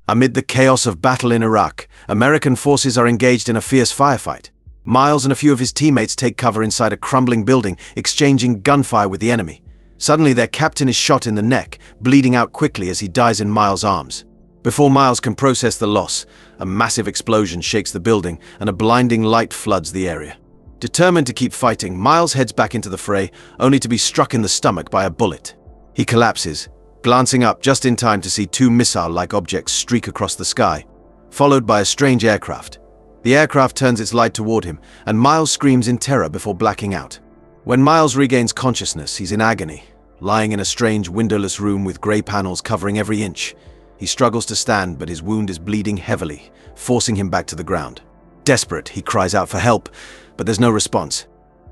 Amid the chaos of battle in Iraq, American forces are engaged in a fierce firefight. Miles and a few of his teammates take cover inside a crumbling building, exchanging gunfire with the enemy. Suddenly, their captain is shot in the neck, bleeding out quickly as he dies in Miles' arms. Before Miles can process the loss, a massive explosion shakes the building and a blinding light floods the area. Determined to keep fighting, Miles heads back into the fray, only to be struck in the stomach by a bullet. He collapses, glancing up just in time to see two missile-like objects streak across the sky, followed by a strange aircraft. The aircraft turns its light toward him, and Miles screams in terror before blacking out. When Miles regains consciousness, he's in agony, lying in a strange windowless room with grey panels covering every inch. He struggles to stand, but his wound is bleeding heavily, forcing him back to the ground. Desperate, he cries out for help, but there's no response.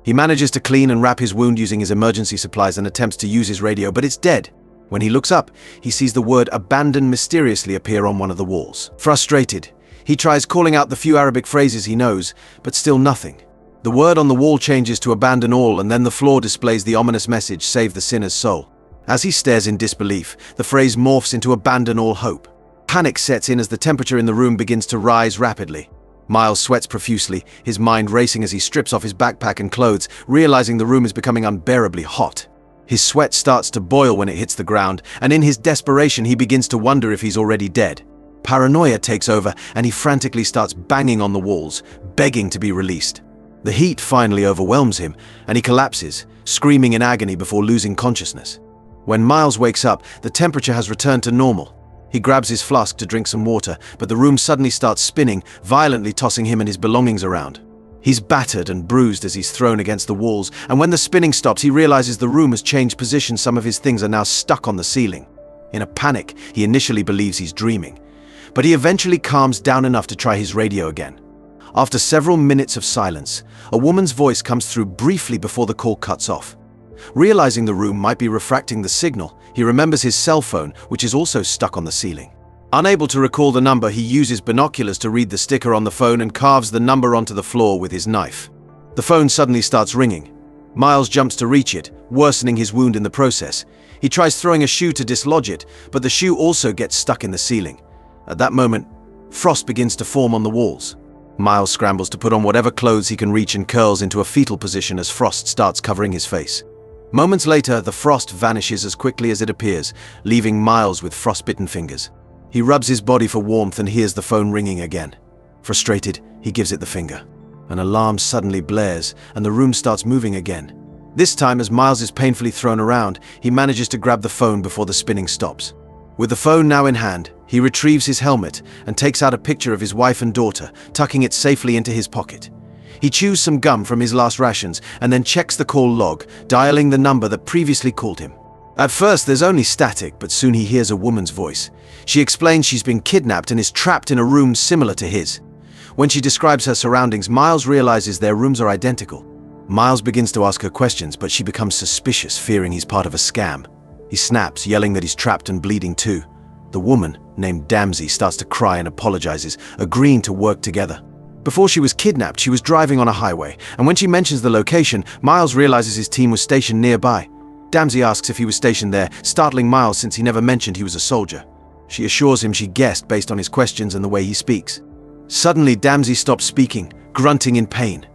He manages to clean and wrap his wound using his emergency supplies and attempts to use his radio, but it's dead. When he looks up, he sees the word "abandon" mysteriously appear on one of the walls. Frustrated, he tries calling out the few Arabic phrases he knows, but still nothing. The word on the wall changes to "abandon all," and then the floor displays the ominous message, "Save the sinner's soul." As he stares in disbelief, the phrase morphs into "abandon all hope." Panic sets in as the temperature in the room begins to rise rapidly. Miles sweats profusely, his mind racing as he strips off his backpack and clothes, realizing the room is becoming unbearably hot. His sweat starts to boil when it hits the ground, and in his desperation he begins to wonder if he's already dead. Paranoia takes over, and he frantically starts banging on the walls, begging to be released. The heat finally overwhelms him, and he collapses, screaming in agony before losing consciousness. When Miles wakes up, the temperature has returned to normal. He grabs his flask to drink some water, but the room suddenly starts spinning, violently tossing him and his belongings around. He's battered and bruised as he's thrown against the walls, and when the spinning stops, he realizes the room has changed position. Some of his things are now stuck on the ceiling. In a panic, he initially believes he's dreaming, but he eventually calms down enough to try his radio again. After several minutes of silence, a woman's voice comes through briefly before the call cuts off. Realizing the room might be refracting the signal, he remembers his cell phone, which is also stuck on the ceiling. Unable to recall the number, he uses binoculars to read the sticker on the phone and carves the number onto the floor with his knife. The phone suddenly starts ringing. Miles jumps to reach it, worsening his wound in the process. He tries throwing a shoe to dislodge it, but the shoe also gets stuck in the ceiling. At that moment, frost begins to form on the walls. Miles scrambles to put on whatever clothes he can reach and curls into a fetal position as frost starts covering his face. Moments later, the frost vanishes as quickly as it appears, leaving Miles with frostbitten fingers. He rubs his body for warmth and hears the phone ringing again. Frustrated, he gives it the finger. An alarm suddenly blares, and the room starts moving again. This time, as Miles is painfully thrown around, he manages to grab the phone before the spinning stops. With the phone now in hand, he retrieves his helmet and takes out a picture of his wife and daughter, tucking it safely into his pocket. He chews some gum from his last rations and then checks the call log, dialing the number that previously called him. At first, there's only static, but soon he hears a woman's voice. She explains she's been kidnapped and is trapped in a room similar to his. When she describes her surroundings, Miles realizes their rooms are identical. Miles begins to ask her questions, but she becomes suspicious, fearing he's part of a scam. He snaps, yelling that he's trapped and bleeding too. The woman, named Damsey, starts to cry and apologizes, agreeing to work together. Before she was kidnapped, she was driving on a highway, and when she mentions the location, Miles realizes his team was stationed nearby. Damsey asks if he was stationed there, startling Miles since he never mentioned he was a soldier. She assures him she guessed based on his questions and the way he speaks. Suddenly, Damsey stops speaking, grunting in pain.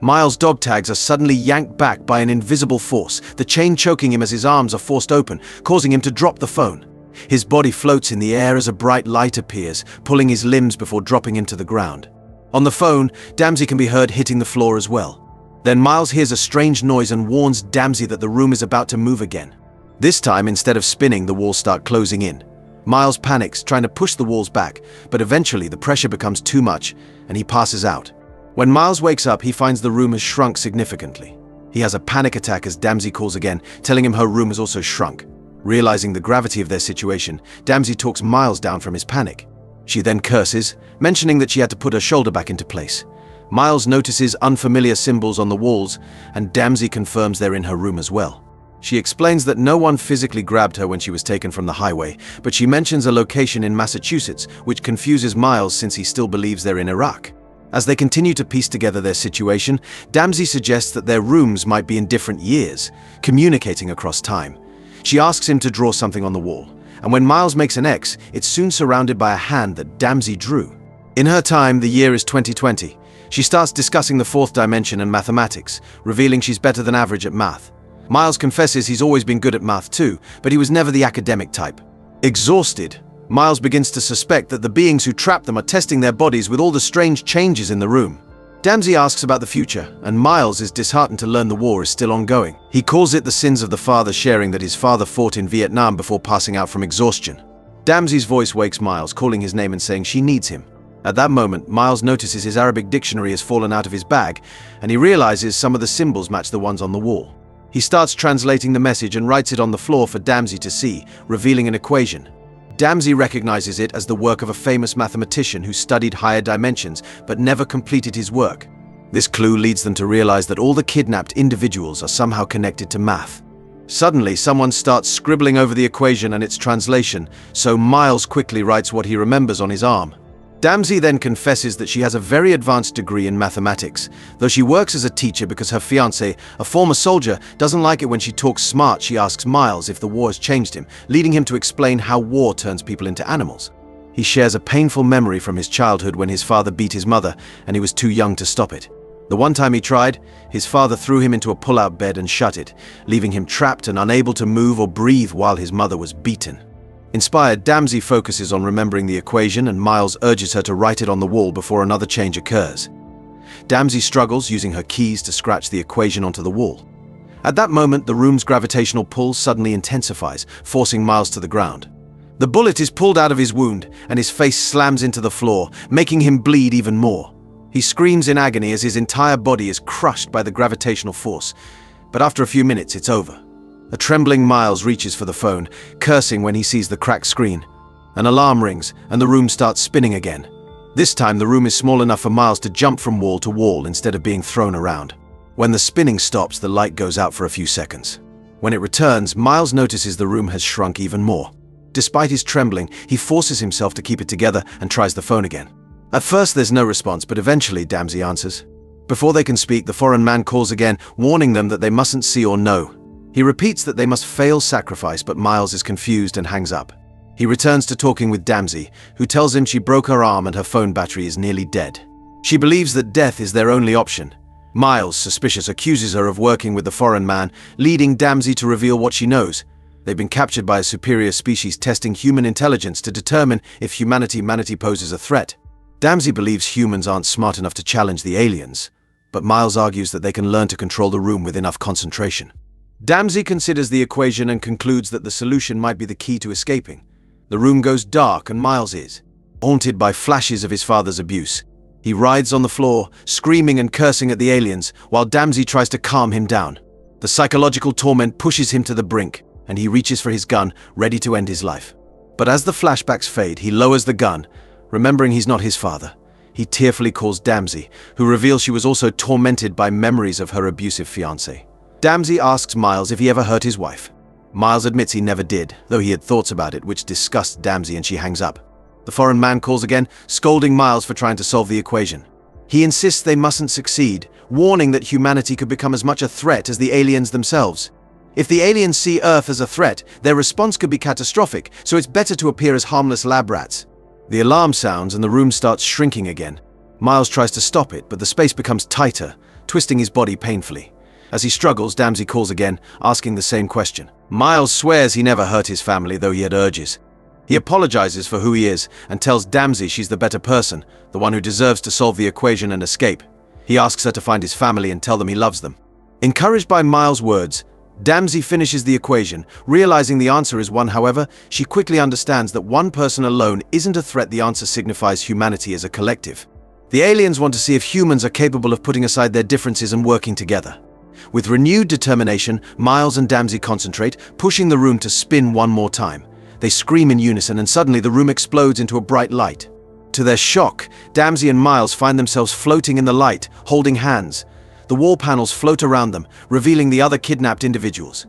Miles' dog tags are suddenly yanked back by an invisible force, the chain choking him as his arms are forced open, causing him to drop the phone. His body floats in the air as a bright light appears, pulling his limbs before dropping him to the ground. On the phone, Damsey can be heard hitting the floor as well. Then Miles hears a strange noise and warns Damsey that the room is about to move again. This time, instead of spinning, the walls start closing in. Miles panics, trying to push the walls back, but eventually the pressure becomes too much, and he passes out. When Miles wakes up, he finds the room has shrunk significantly. He has a panic attack as Damsey calls again, telling him her room has also shrunk. Realizing the gravity of their situation, Damsey talks Miles down from his panic. She then curses, mentioning that she had to put her shoulder back into place. Miles notices unfamiliar symbols on the walls, and Damsey confirms they're in her room as well. She explains that no one physically grabbed her when she was taken from the highway, but she mentions a location in Massachusetts, which confuses Miles since he still believes they're in Iraq. As they continue to piece together their situation, Damsey suggests that their rooms might be in different years, communicating across time. She asks him to draw something on the wall, and when Miles makes an X, it's soon surrounded by a hand that Damsey drew. In her time, the year is 2020. She starts discussing the fourth dimension and mathematics, revealing she's better than average at math. Miles confesses he's always been good at math too, but he was never the academic type. Exhausted, Miles begins to suspect that the beings who trap them are testing their bodies with all the strange changes in the room. Damsey asks about the future, and Miles is disheartened to learn the war is still ongoing. He calls it the sins of the father, sharing that his father fought in Vietnam before passing out from exhaustion. Damsey's voice wakes Miles, calling his name and saying she needs him. At that moment, Miles notices his Arabic dictionary has fallen out of his bag, and he realizes some of the symbols match the ones on the wall. He starts translating the message and writes it on the floor for Damsey to see, revealing an equation. Damsey recognizes it as the work of a famous mathematician who studied higher dimensions but never completed his work. This clue leads them to realize that all the kidnapped individuals are somehow connected to math. Suddenly, someone starts scribbling over the equation and its translation, so Miles quickly writes what he remembers on his arm. Damsey then confesses that she has a very advanced degree in mathematics, though she works as a teacher because her fiancé, a former soldier, doesn't like it when she talks smart. She asks Miles if the war has changed him, leading him to explain how war turns people into animals. He shares a painful memory from his childhood when his father beat his mother and he was too young to stop it. The one time he tried, his father threw him into a pull-out bed and shut it, leaving him trapped and unable to move or breathe while his mother was beaten. Inspired, Damsey focuses on remembering the equation and Miles urges her to write it on the wall before another change occurs. Damsey struggles, using her keys to scratch the equation onto the wall. At that moment, the room's gravitational pull suddenly intensifies, forcing Miles to the ground. The bullet is pulled out of his wound and his face slams into the floor, making him bleed even more. He screams in agony as his entire body is crushed by the gravitational force, but after a few minutes, it's over. A trembling Miles reaches for the phone, cursing when he sees the cracked screen. An alarm rings, and the room starts spinning again. This time, the room is small enough for Miles to jump from wall to wall instead of being thrown around. When the spinning stops, the light goes out for a few seconds. When it returns, Miles notices the room has shrunk even more. Despite his trembling, he forces himself to keep it together and tries the phone again. At first, there's no response, but eventually, Damsey answers. Before they can speak, the foreign man calls again, warning them that they mustn't see or know. He repeats that they must fail sacrifice, but Miles is confused and hangs up. He returns to talking with Damsey, who tells him she broke her arm and her phone battery is nearly dead. She believes that death is their only option. Miles, suspicious, accuses her of working with the foreign man, leading Damsey to reveal what she knows. They've been captured by a superior species testing human intelligence to determine if humanity poses a threat. Damsey believes humans aren't smart enough to challenge the aliens, but Miles argues that they can learn to control the room with enough concentration. Damsey considers the equation and concludes that the solution might be the key to escaping. The room goes dark and Miles is haunted by flashes of his father's abuse. He writhes on the floor, screaming and cursing at the aliens, while Damsey tries to calm him down. The psychological torment pushes him to the brink, and he reaches for his gun, ready to end his life. But as the flashbacks fade, he lowers the gun, remembering he's not his father. He tearfully calls Damsey, who reveals she was also tormented by memories of her abusive fiancé. Damsey asks Miles if he ever hurt his wife. Miles admits he never did, though he had thoughts about it, which disgusts Damsey and she hangs up. The foreign man calls again, scolding Miles for trying to solve the equation. He insists they mustn't succeed, warning that humanity could become as much a threat as the aliens themselves. If the aliens see Earth as a threat, their response could be catastrophic, so it's better to appear as harmless lab rats. The alarm sounds and the room starts shrinking again. Miles tries to stop it, but the space becomes tighter, twisting his body painfully. As he struggles, Damsey calls again, asking the same question. Miles swears he never hurt his family, though he had urges. He apologizes for who he is and tells Damsey she's the better person, the one who deserves to solve the equation and escape. He asks her to find his family and tell them he loves them. Encouraged by Miles' words, Damsey finishes the equation, realizing the answer is one. However, she quickly understands that one person alone isn't a threat. The answer signifies humanity as a collective. The aliens want to see if humans are capable of putting aside their differences and working together. With renewed determination, Miles and Damsey concentrate, pushing the room to spin one more time. They scream in unison and suddenly the room explodes into a bright light. To their shock, Damsey and Miles find themselves floating in the light, holding hands. The wall panels float around them, revealing the other kidnapped individuals.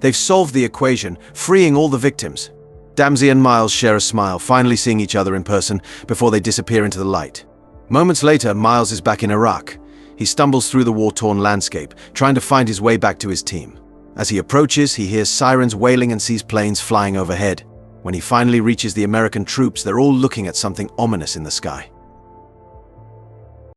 They've solved the equation, freeing all the victims. Damsey and Miles share a smile, finally seeing each other in person before they disappear into the light. Moments later, Miles is back in Iraq. He stumbles through the war-torn landscape, trying to find his way back to his team. As he approaches, he hears sirens wailing and sees planes flying overhead. When he finally reaches the American troops, they're all looking at something ominous in the sky.